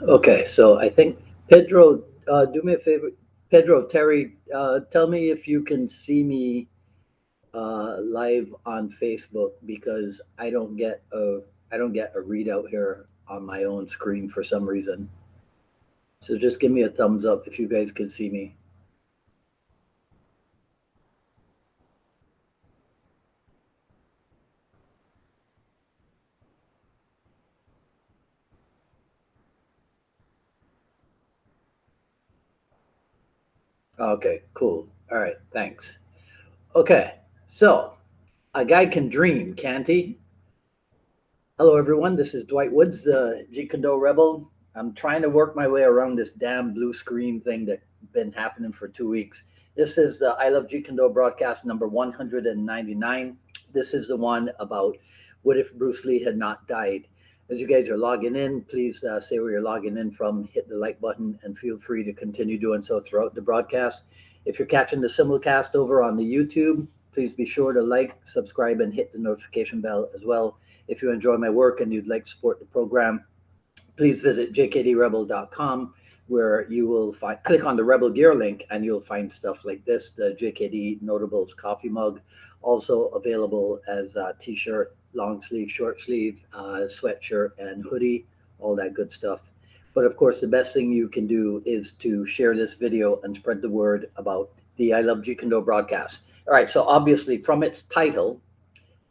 Okay, so I think Pedro, do me a favor. Pedro, Terry, tell me if you can see me live on Facebook because I don't get a readout here on my own screen for some reason. So just give me a thumbs up if you guys can see me. Okay, cool. All right, thanks. Okay, so a guy can dream, can't he? Hello, everyone. This is Dwight Woods, the Jeet Kune Do Rebel. I'm trying to work my way around this damn blue screen thing that's been happening for 2 weeks. This is the I Love Jeet Kune Do broadcast number 199. This is the one about what if Bruce Lee had not died. As you guys are logging in, please say where you're logging in from, hit the like button, and feel free to continue doing so throughout the broadcast. If you're catching the simulcast over on the YouTube, please be sure to like, subscribe, and hit the notification bell as well. If you enjoy my work and you'd like to support the program, please visit jkdrebel.com where you will click on the Rebel Gear link and you'll find stuff like this, the JKD Notables coffee mug, also available as a t-shirt, long sleeve, short sleeve, sweatshirt, and hoodie, all that good stuff. But of course, the best thing you can do is to share this video and spread the word about the I Love Jeet Kune Do broadcast. All right, so obviously from its title,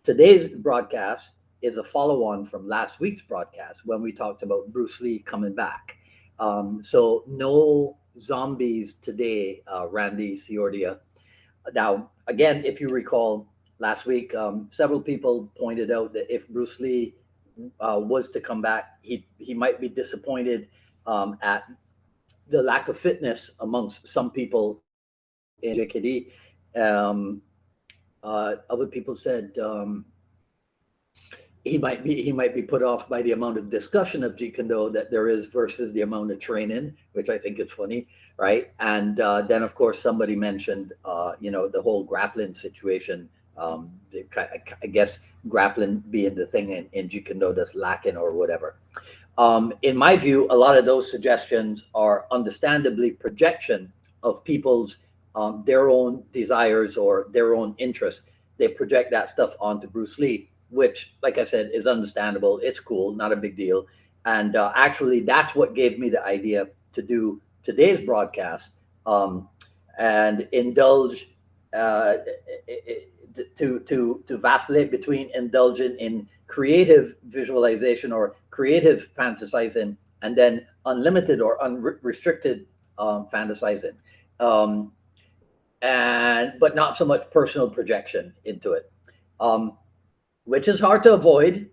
today's broadcast is a follow on from last week's broadcast when we talked about Bruce Lee coming back. So, no zombies today, Randy Ciordia. Now, again, if you recall last week, several people pointed out that if Bruce Lee was to come back, he might be disappointed at the lack of fitness amongst some people in JKD. Other people said he might be put off by the amount of discussion of Jeet Kune Do that there is versus the amount of training, which I think is funny, right? And then of course somebody mentioned the whole grappling situation. I guess grappling being the thing in Jeet Kune Do that's lacking or whatever. In my view, a lot of those suggestions are understandably projection of people's their own desires or their own interests. They project that stuff onto Bruce Lee, which, like I said, is understandable. It's cool, not a big deal. And actually, that's what gave me the idea to do today's broadcast and indulge uh, to vacillate between indulging in creative visualization or creative fantasizing and then unlimited or unrestricted fantasizing. Um, and but not so much personal projection into it. Um, which is hard to avoid,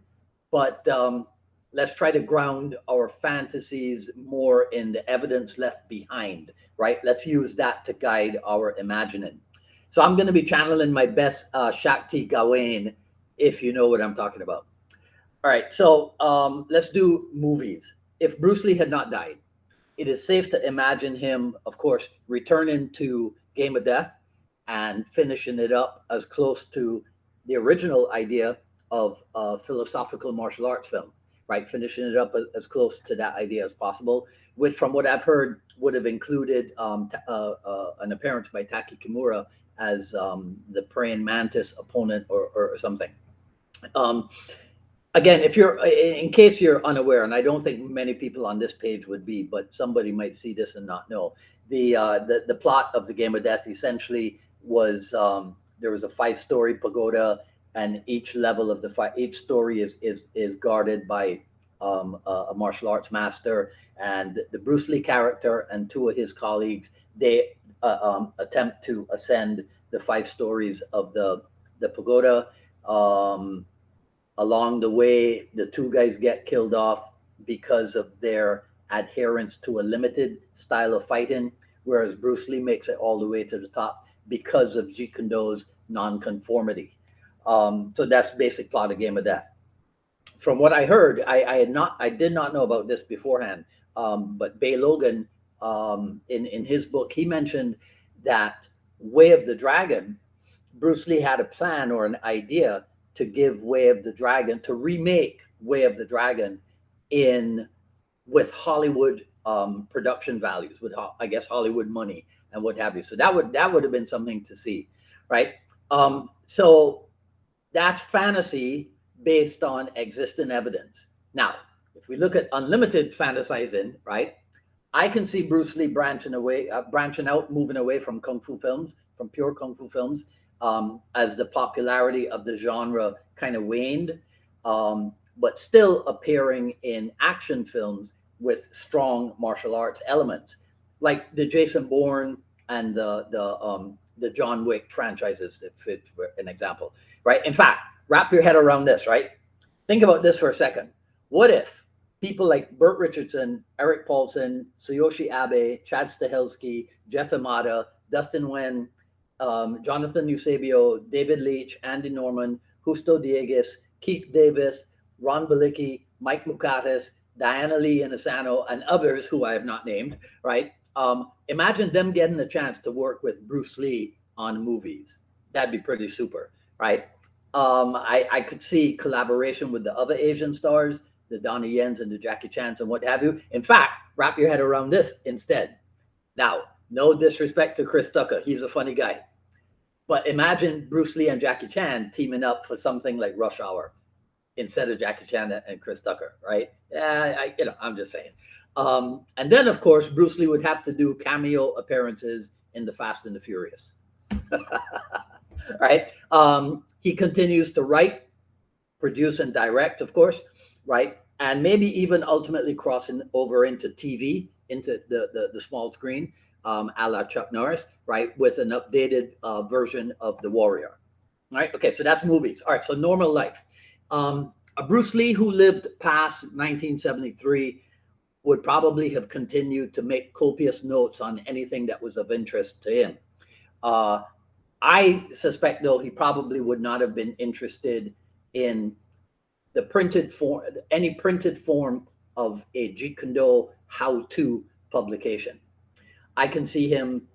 but let's try to ground our fantasies more in the evidence left behind, right? Let's use that to guide our imagining. So I'm going to be channeling my best Shakti Gawain, if you know what I'm talking about. All right, so let's do movies. If Bruce Lee had not died, it is safe to imagine him, of course, returning to Game of Death and finishing it up as close to the original idea of a philosophical martial arts film, right? Finishing it up as close to that idea as possible, which, from what I've heard, would have included an appearance by Taki Kimura as the praying mantis opponent or something. Um, Again, if you're in case you're unaware, and I don't think many people on this page would be, but somebody might see this and not know, the plot of the Game of Death essentially was there was a 5-story pagoda, and each level of each story is guarded by a martial arts master, and the Bruce Lee character and two of his colleagues, they attempt to ascend the 5 stories of the pagoda. Um, Along the way, the two guys get killed off because of their adherence to a limited style of fighting, whereas Bruce Lee makes it all the way to the top because of Jeet Kune Do's nonconformity. So that's basic plot of Game of Death. From what I heard, I did not know about this beforehand, but Bay Logan, in his book, he mentioned that Way of the Dragon, Bruce Lee had a plan or an idea to give Way of the Dragon, to remake Way of the Dragon in with Hollywood production values, with I guess Hollywood money and what have you. So that would have been something to see, right? So that's fantasy based on existing evidence. Now, if we look at unlimited fantasizing, right? I can see Bruce Lee branching out, moving away from kung fu films, from pure kung fu films, as the popularity of the genre kind of waned, but still appearing in action films with strong martial arts elements, like the Jason Bourne and the John Wick franchises, that fit for an example, right? In fact, wrap your head around this, right? Think about this for a second. What if people like Burt Richardson, Eric Paulson, Tsuyoshi Abe, Chad Stahelski, Jeff Imada, Dustin Wen, Jonathan Eusebio, David Leach, Andy Norman, Justo Diegues, Keith Davis, Ron Balicki, Mike Mukatis, Diana Lee Inosanto, and others who I have not named, right? Imagine them getting the chance to work with Bruce Lee on movies. That'd be pretty super, right? I could see collaboration with the other Asian stars, the Donnie Yens and the Jackie Chans and what have you. In fact, wrap your head around this instead. Now, no disrespect to Chris Tucker. He's a funny guy. But imagine Bruce Lee and Jackie Chan teaming up for something like Rush Hour instead of Jackie Chan and Chris Tucker, right? Yeah, I'm just saying. And then, of course, Bruce Lee would have to do cameo appearances in The Fast and the Furious. Right? He continues to write, produce, and direct, of course, right? And maybe even ultimately crossing over into TV, into the small screen, a la Chuck Norris, right? With an updated version of The Warrior, right? Okay, so that's movies. All right, so normal life. A Bruce Lee who lived past 1973 would probably have continued to make copious notes on anything that was of interest to him. I suspect, though, he probably would not have been interested in the printed form, any printed form of a Jeet Kune Do how-to publication. I can see him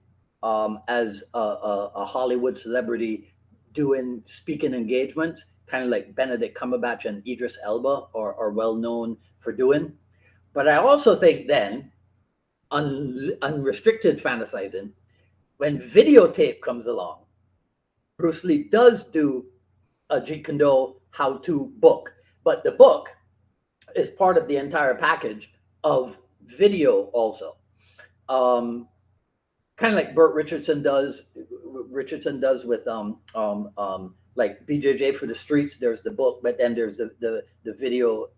as a Hollywood celebrity doing speaking engagements, kind of like Benedict Cumberbatch and Idris Elba are well known for doing. But I also think then, unrestricted fantasizing, when videotape comes along, Bruce Lee does do a Jeet Kune Do how-to book, but the book is part of the entire package of video also. Kind of like Burt Richardson does with like BJJ for the Streets. There's the book, but then there's the video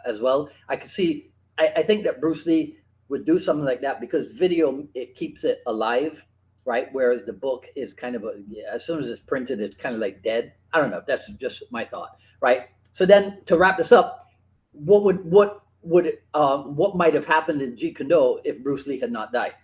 as well. I could see. I think that Bruce Lee would do something like that because video, it keeps it alive, right? Whereas the book is kind of as soon as it's printed, it's kind of like dead. I don't know. That's just my thought, right? So then to wrap this up, what might have happened in Jeet Kune Do if Bruce Lee had not died?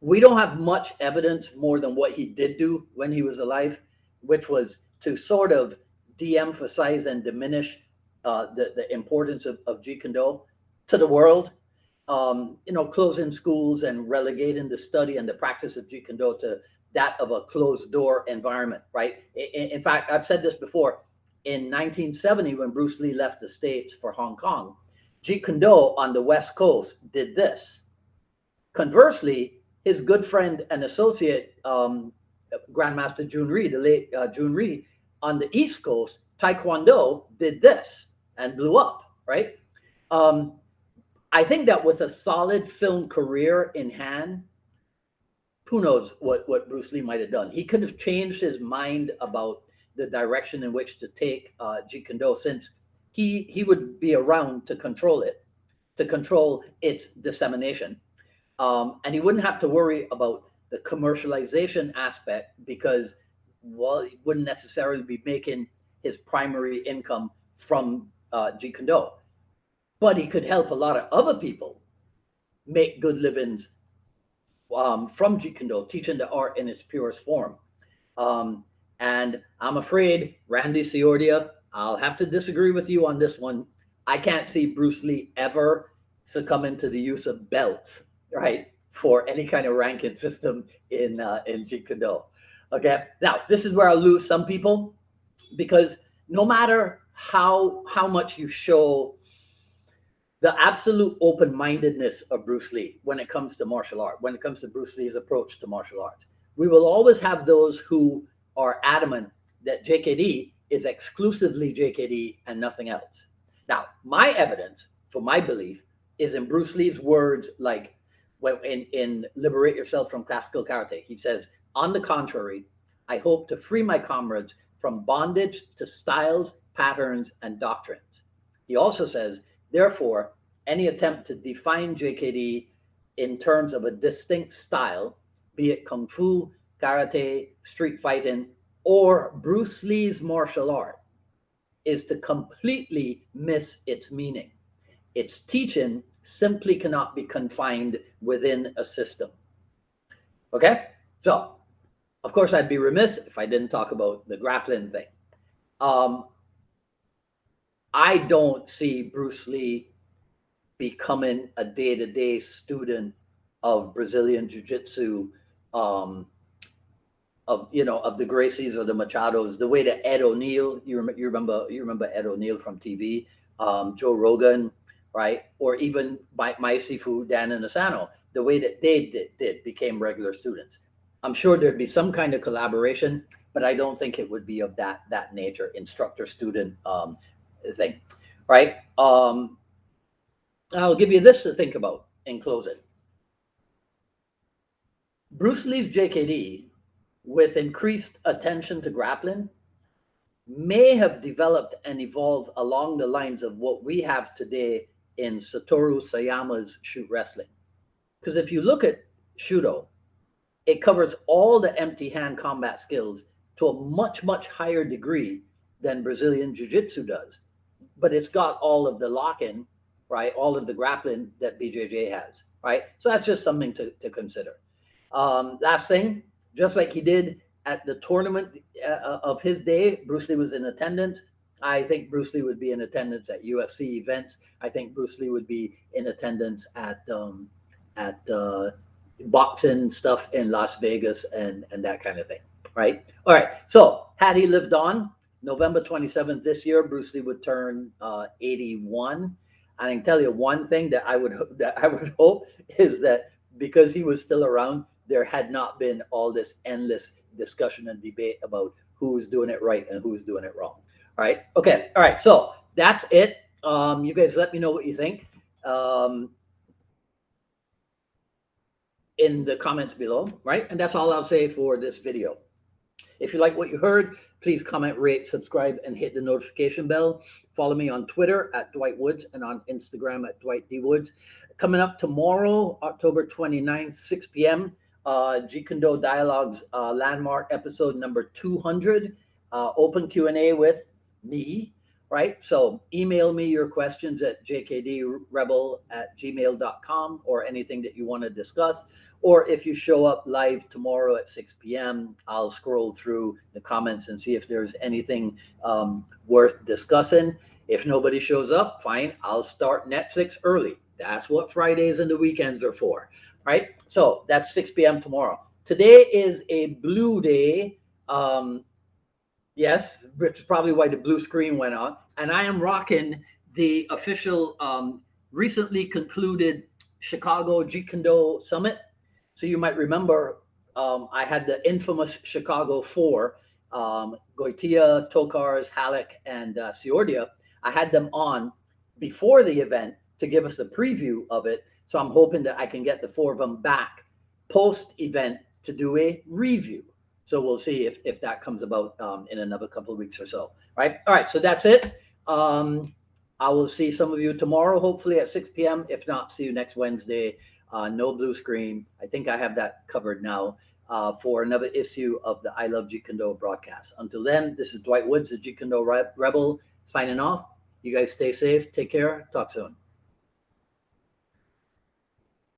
We don't have much evidence more than what he did do when he was alive, which was to sort of de-emphasize and diminish the importance of Jeet Kune Do to the world. Closing schools and relegating the study and the practice of Jeet Kune Do to that of a closed door environment, right? In fact, I've said this before. In 1970, when Bruce Lee left the States for Hong Kong, Jeet Kune Do on the West Coast did this. Conversely, his good friend and associate, Grandmaster Jun Rhee, the late Jun Rhee, on the East Coast, Taekwondo did this and blew up, right? I think that with a solid film career in hand, who knows what Bruce Lee might have done. He could have changed his mind about the direction in which to take Jeet Kune Do, since he would be around to control it, to control its dissemination. And he wouldn't have to worry about the commercialization aspect because, well, he wouldn't necessarily be making his primary income from Jeet Kune Do. But he could help a lot of other people make good livings from Jeet Kune Do, teaching the art in its purest form. And I'm afraid, Randy Ciordia, I'll have to disagree with you on this one. I can't see Bruce Lee ever succumbing to the use of belts, right, for any kind of ranking system in Jeet Kune Do. Okay, now this is where I lose some people, because no matter how much you show the absolute open-mindedness of Bruce Lee when it comes to martial art, when it comes to Bruce Lee's approach to martial arts. We will always have those who are adamant that JKD is exclusively JKD and nothing else. Now, my evidence for my belief is in Bruce Lee's words, like when in Liberate Yourself from Classical Karate. He says, on the contrary, I hope to free my comrades from bondage to styles, patterns, and doctrines. He also says, therefore, any attempt to define JKD in terms of a distinct style, be it Kung Fu, Karate, street fighting, or Bruce Lee's martial art, is to completely miss its meaning. Its teaching simply cannot be confined within a system. Okay? So, of course, I'd be remiss if I didn't talk about the grappling thing. I don't see Bruce Lee becoming a day-to-day student of Brazilian Jiu-Jitsu, of the Gracies or the Machados, the way that Ed O'Neill, you remember Ed O'Neill from TV, Joe Rogan, right? Or even my Sifu Dan and Asano, the way that they became regular students. I'm sure there'd be some kind of collaboration, but I don't think it would be of that nature, instructor-student thing, right? I'll give you this to think about in closing. Bruce Lee's JKD, with increased attention to grappling, may have developed and evolved along the lines of what we have today in Satoru Sayama's Shootwrestling. Because if you look at Shudo, it covers all the empty hand combat skills to a much, much higher degree than Brazilian Jiu-Jitsu does. But it's got all of the lock-in, right? All of the grappling that BJJ has, right? So that's just something to consider. Last thing, just like he did at the tournament of his day, Bruce Lee was in attendance. I think Bruce Lee would be in attendance at UFC events. I think Bruce Lee would be in attendance at boxing stuff in Las Vegas and that kind of thing, right? All right, so had he lived on, November 27th this year, Bruce Lee would turn 81. I can tell you one thing that I would hope is that because he was still around, there had not been all this endless discussion and debate about who's doing it right and who's doing it wrong. All right, okay, all right, so that's it. You guys let me know what you think. In the comments below, right? And that's all I'll say for this video. If you like what you heard, please comment, rate, subscribe, and hit the notification bell. Follow me on Twitter at Dwight Woods and on Instagram at Dwight D. Woods. Coming up tomorrow, October 29th, 6 p.m., Jeet Kune Do Dialogues landmark episode number 200, open Q&A with me, right? So email me your questions at jkdrebel@gmail.com or anything that you want to discuss. Or if you show up live tomorrow at 6 p.m., I'll scroll through the comments and see if there's anything worth discussing. If nobody shows up, fine, I'll start Netflix early. That's what Fridays and the weekends are for, right? So that's 6 p.m. tomorrow. Today is a blue day. Yes, which is probably why the blue screen went on. And I am rocking the official recently concluded Chicago Jeet Kune Do Summit. So you might remember I had the infamous Chicago 4, Goitia, Tokars, Halleck, and Ciordia. I had them on before the event to give us a preview of it. So I'm hoping that I can get the 4 of them back post-event to do a review. So we'll see if that comes about in another couple of weeks or so, right? All right, so that's it. I will see some of you tomorrow, hopefully at 6 p.m. If not, see you next Wednesday. No blue screen. I think I have that covered now for another issue of the I Love Jeet Kune Do broadcast. Until then, this is Dwight Woods, the Jeet Kune Do Rebel, signing off. You guys stay safe. Take care. Talk soon.